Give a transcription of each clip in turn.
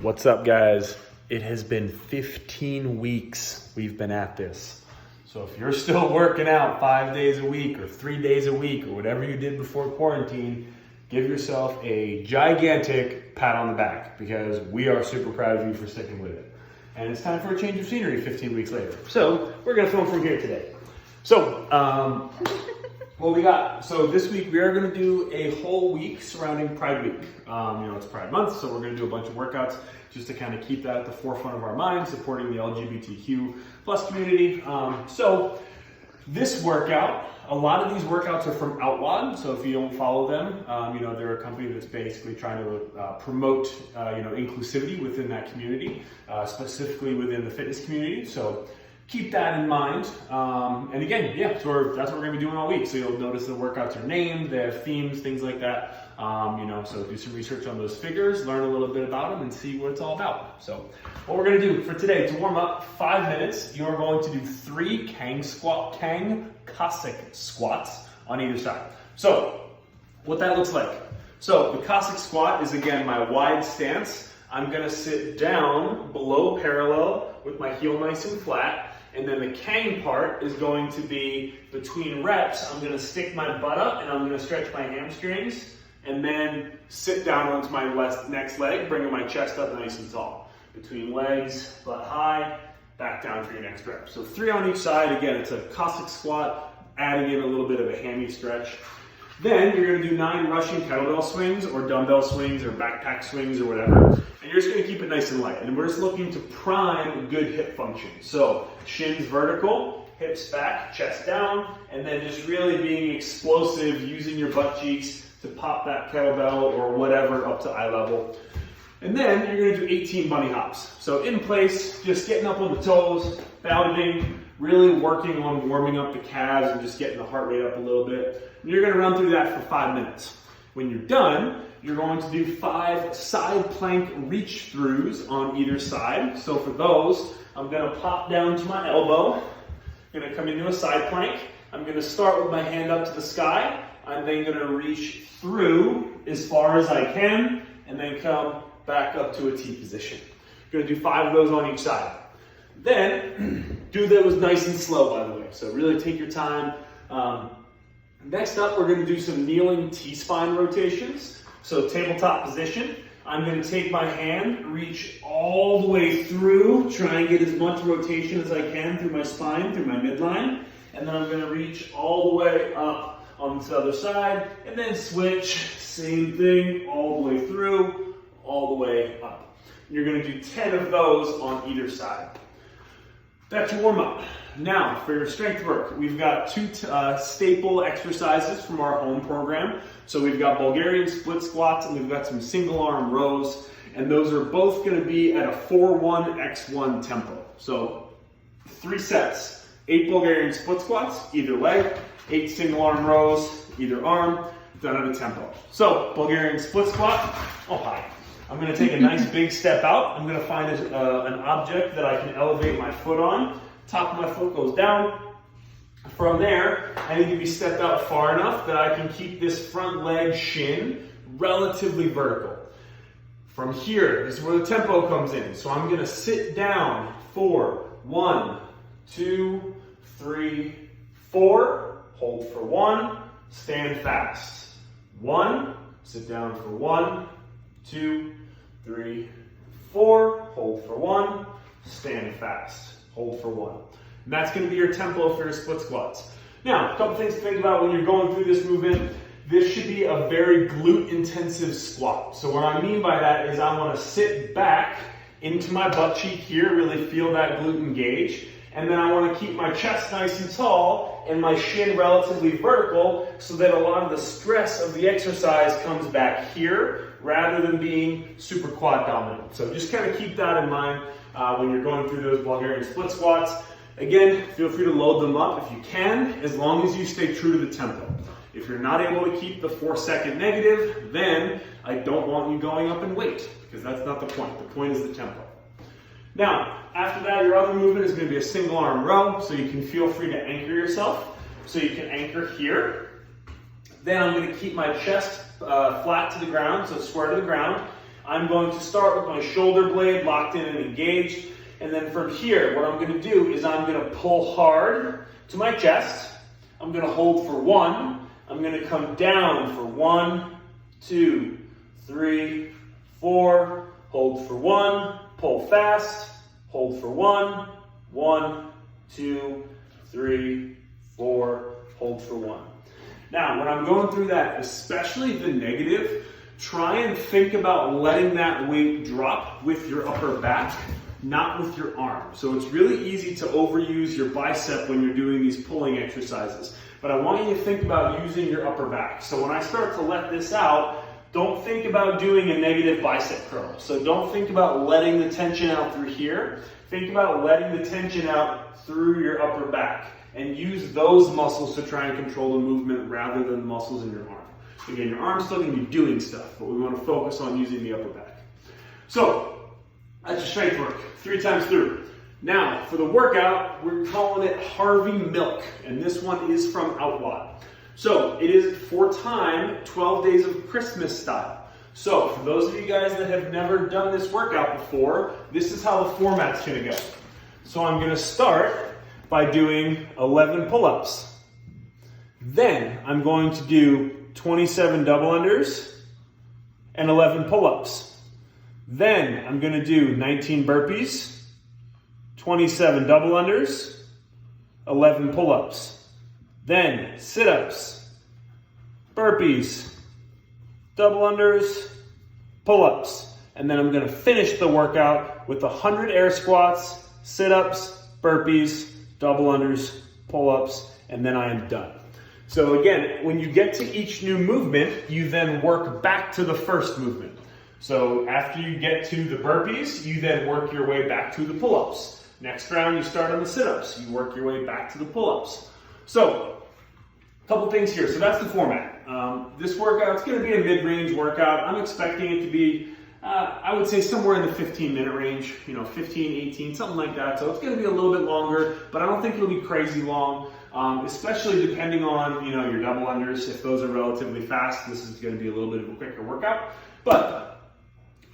What's up, guys? It has been 15 weeks we've been at this. So if you're still working out 5 days a week or 3 days a week or whatever you did before quarantine, give yourself a gigantic pat on the back because we are super proud of you for sticking with it. And it's time for a change of scenery 15 weeks later. So we're gonna film from here today. So, what we got? So this week we are gonna do a whole week surrounding Pride Week. It's Pride Month, so we're gonna do a bunch of workouts just to kind of keep that at the forefront of our minds, supporting the LGBTQ plus community. So this workout, a lot of these workouts are from Outlawed. So if you don't follow them, they're a company that's basically trying to promote, inclusivity within that community, specifically within the fitness community. So keep that in mind. And again, that's what we're gonna be doing all week. So you'll notice the workouts are named, they have themes, things like that. So do some research on those figures, learn a little bit about them and see what it's all about. So what we're gonna do for today, to warm up, 5 minutes, you're going to do 3 Kang Cossack squats on either side. So what that looks like. So the Cossack squat is, again, my wide stance. I'm gonna sit down below parallel with my heel nice and flat. And then the Kang part is going to be between reps. I'm gonna stick my butt up and I'm gonna stretch my hamstrings and then sit down onto my next leg, bringing my chest up nice and tall. Between legs, butt high, back down for your next rep. So 3 on each side. Again, it's a Cossack squat, adding in a little bit of a hammy stretch. Then you're gonna do 9 rushing kettlebell swings or dumbbell swings or backpack swings or whatever. And you're just gonna keep it nice and light. And we're just looking to prime good hip function. So shins vertical, hips back, chest down, and then just really being explosive, using your butt cheeks to pop that kettlebell or whatever up to eye level. And then you're gonna do 18 bunny hops. So in place, just getting up on the toes, bounding, really working on warming up the calves and just getting the heart rate up a little bit. And you're gonna run through that for 5 minutes. When you're done, you're going to do 5 side plank reach throughs on either side. So for those, I'm gonna pop down to my elbow, gonna come into a side plank. I'm gonna start with my hand up to the sky. I'm then gonna reach through as far as I can and then come back up to a T position. I'm gonna do 5 of those on each side. Then, do those nice and slow, by the way. So really take your time. Next up, we're gonna do some kneeling T-spine rotations. So tabletop position. I'm gonna take my hand, reach all the way through, try and get as much rotation as I can through my spine, through my midline. And then I'm gonna reach all the way up on the other side, and then switch, same thing, all the way through, all the way up. You're gonna do 10 of those on either side. That's your warm up. Now, for your strength work, we've got 2 staple exercises from our home program. So we've got Bulgarian split squats and we've got some single arm rows. And those are both gonna be at a 4-1-x1 tempo. So 3 sets, 8 Bulgarian split squats, either leg, 8 single arm rows, either arm, done at a tempo. So Bulgarian split squat, hi. I'm gonna take a nice big step out. I'm gonna find an object that I can elevate my foot on. Top of my foot goes down. From there, I need to be stepped out far enough that I can keep this front leg shin relatively vertical. From here, this is where the tempo comes in. So I'm gonna sit down for 1, 2, 3, 4. Hold for 1, stand fast. 1, sit down for 1, 2, 3, 4, hold for 1, stand fast, hold for 1. And that's gonna be your tempo for your split squats. Now, a couple things to think about when you're going through this movement. This should be a very glute intensive squat. So what I mean by that is I wanna sit back into my butt cheek here, really feel that glute engage. And then I wanna keep my chest nice and tall and my shin relatively vertical so that a lot of the stress of the exercise comes back here rather than being super quad dominant. So just kind of keep that in mind when you're going through those Bulgarian split squats. Again, feel free to load them up if you can, as long as you stay true to the tempo. If you're not able to keep the 4-second negative, then I don't want you going up in weight because that's not the point. The point is the tempo. Now, after that, your other movement is going to be a single arm row, so you can feel free to anchor yourself. So you can anchor here. Then I'm going to keep my chest flat to the ground, so square to the ground. I'm going to start with my shoulder blade locked in and engaged. And then from here, what I'm gonna do is I'm gonna pull hard to my chest. I'm gonna hold for 1. I'm gonna come down for 1, 2, 3, 4. Hold for 1, pull fast, hold for 1, 1, 2, 3, 4, hold for 1. Now, when I'm going through that, especially the negative, try and think about letting that weight drop with your upper back, not with your arm. So it's really easy to overuse your bicep when you're doing these pulling exercises. But I want you to think about using your upper back. So when I start to let this out, don't think about doing a negative bicep curl. So don't think about letting the tension out through here. Think about letting the tension out through your upper back and use those muscles to try and control the movement rather than the muscles in your arm. Again, your arm's still gonna be doing stuff, but we wanna focus on using the upper back. So that's your strength work, 3 times through. Now, for the workout, we're calling it Harvey Milk, and this one is from Outlaw. So it is for time, 12 days of Christmas style. So for those of you guys that have never done this workout before, this is how the format's gonna go. So I'm gonna start by doing 11 pull-ups. Then I'm going to do 27 double unders and 11 pull-ups. Then I'm gonna do 19 burpees, 27 double unders, 11 pull-ups. Then sit-ups, burpees, double unders, pull-ups. And then I'm gonna finish the workout with 100 air squats, sit-ups, burpees, double unders, pull-ups, and then I am done. So again, when you get to each new movement, you then work back to the first movement. So after you get to the burpees, you then work your way back to the pull-ups. Next round, you start on the sit-ups. You work your way back to the pull-ups. So, a couple things here. So that's the format. This workout's going to be a mid-range workout. I'm expecting it to be, I would say somewhere in the 15-minute range, 15, 18, something like that. So it's going to be a little bit longer, but I don't think it'll be crazy long, especially depending on, your double unders. If those are relatively fast, this is going to be a little bit of a quicker workout. But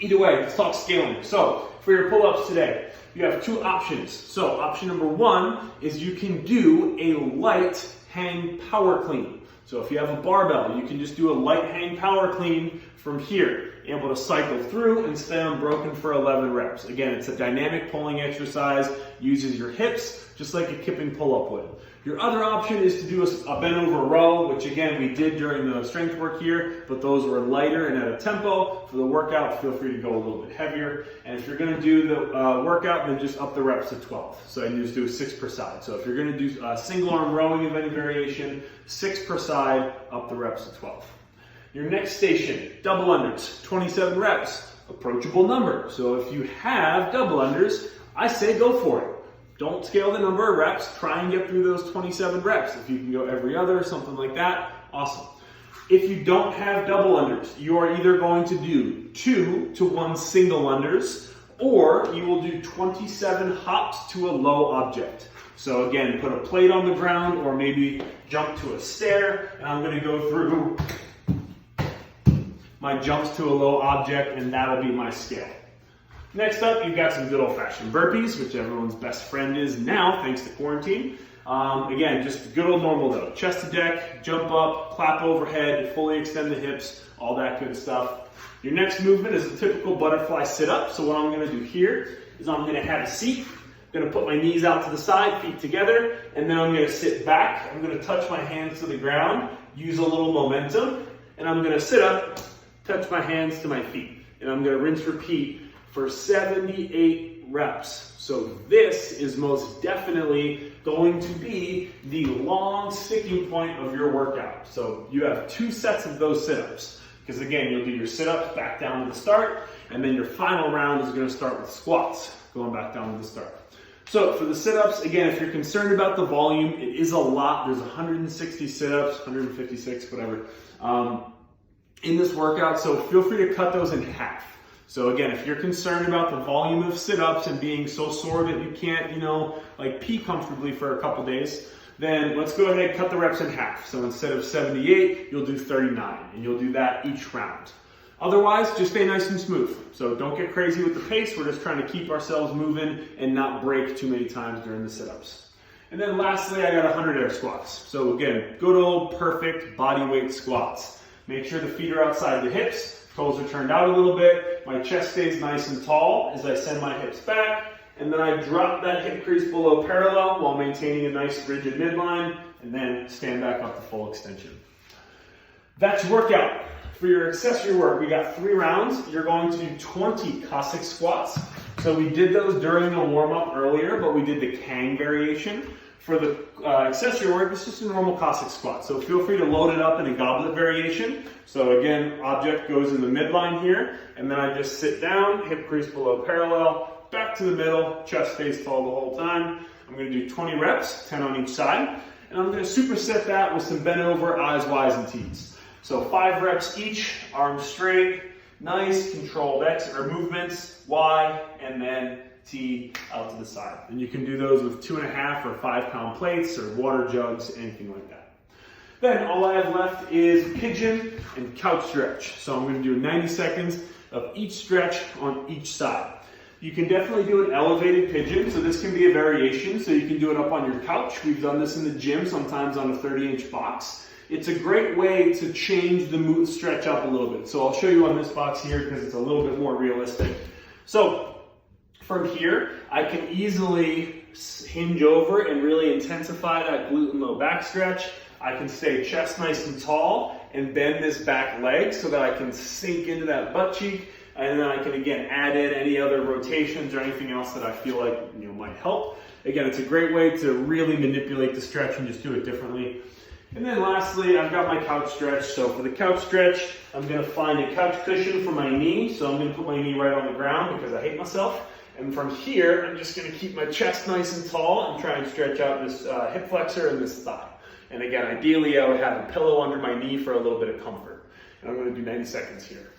either way, let's talk scaling. So for your pull-ups today, you have 2 options. So option number 1 is you can do a light hang power clean. So if you have a barbell, you can just do a light hang power clean from here, able to cycle through and stay unbroken for 11 reps. Again, it's a dynamic pulling exercise, uses your hips just like a kipping pull-up would. Your other option is to do a bent over row, which again, we did during the strength work here, but those were lighter and at a tempo. For the workout, feel free to go a little bit heavier. And if you're gonna do the workout, then just up the reps to 12. So you just do 6 per side. So if you're gonna do single arm rowing of any variation, 6 per side, up the reps to 12. Your next station, double unders, 27 reps, approachable number. So if you have double unders, I say go for it. Don't scale the number of reps, try and get through those 27 reps. If you can go every other, something like that, awesome. If you don't have double unders, you are either going to do 2 to 1 single unders, or you will do 27 hops to a low object. So again, put a plate on the ground or maybe jump to a stair, and I'm gonna go through my jumps to a low object, and that'll be my scale. Next up, you've got some good old-fashioned burpees, which everyone's best friend is now, thanks to quarantine. Again, just good old normal though. Chest to deck, jump up, clap overhead, fully extend the hips, all that good stuff. Your next movement is a typical butterfly sit-up. So what I'm gonna do here is I'm gonna have a seat. I'm gonna put my knees out to the side, feet together, and then I'm gonna sit back. I'm gonna touch my hands to the ground, use a little momentum, and I'm gonna sit up, touch my hands to my feet. And I'm gonna rinse, repeat for 78 reps. So this is most definitely going to be the long sticking point of your workout. So you have 2 sets of those sit-ups. Because again, you'll do your sit-ups back down to the start, and then your final round is gonna start with squats, going back down to the start. So for the sit-ups, again, if you're concerned about the volume, it is a lot. There's 160 sit-ups, 156, whatever, in this workout. So feel free to cut those in half. So again, if you're concerned about the volume of sit-ups and being so sore that you can't, pee comfortably for a couple days, then let's go ahead and cut the reps in half. So instead of 78, you'll do 39, and you'll do that each round. Otherwise, just stay nice and smooth. So don't get crazy with the pace. We're just trying to keep ourselves moving and not break too many times during the sit-ups. And then lastly, I got 100 air squats. So again, good old perfect body weight squats. Make sure the feet are outside the hips, toes are turned out a little bit, my chest stays nice and tall as I send my hips back, and then I drop that hip crease below parallel while maintaining a nice rigid midline, and then stand back up to full extension. That's your workout. For your accessory work, we got 3 rounds. You're going to do 20 Cossack squats. So we did those during the warm-up earlier, but we did the Kang variation. For the accessory work, it's just a normal Cossack squat. So feel free to load it up in a goblet variation. So again, object goes in the midline here, and then I just sit down, hip crease below parallel, back to the middle, chest stays tall the whole time. I'm gonna do 20 reps, 10 on each side, and I'm gonna superset that with some bent over, eyes, Ys, and Ts. So 5 reps each, arms straight, nice controlled movements, Y, and then T out to the side. And you can do those with 2.5 or 5 pound plates or water jugs, anything like that. Then all I have left is pigeon and couch stretch. So I'm gonna do 90 seconds of each stretch on each side. You can definitely do an elevated pigeon, so this can be a variation. So you can do it up on your couch. We've done this in the gym, sometimes on a 30-inch box. It's a great way to change the stretch up a little bit. So I'll show you on this box here because it's a little bit more realistic. So from here, I can easily hinge over and really intensify that glute and low back stretch. I can stay chest nice and tall and bend this back leg so that I can sink into that butt cheek. And then I can, again, add in any other rotations or anything else that I feel like might help. Again, it's a great way to really manipulate the stretch and just do it differently. And then lastly, I've got my couch stretch. So for the couch stretch, I'm gonna find a couch cushion for my knee. So I'm gonna put my knee right on the ground because I hate myself. And from here, I'm just gonna keep my chest nice and tall and try and stretch out this hip flexor and this thigh. And again, ideally, I would have a pillow under my knee for a little bit of comfort. And I'm gonna do 90 seconds here.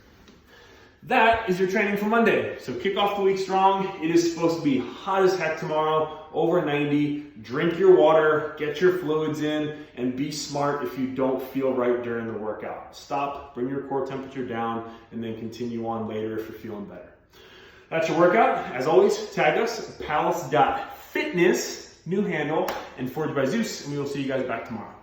That is your training for Monday. So kick off the week strong. It is supposed to be hot as heck tomorrow, over 90. Drink your water, get your fluids in, and be smart if you don't feel right during the workout. Stop, bring your core temperature down, and then continue on later if you're feeling better. That's your workout. As always, tag us, palace.fitness, new handle, and Forged by Zeus, and we will see you guys back tomorrow.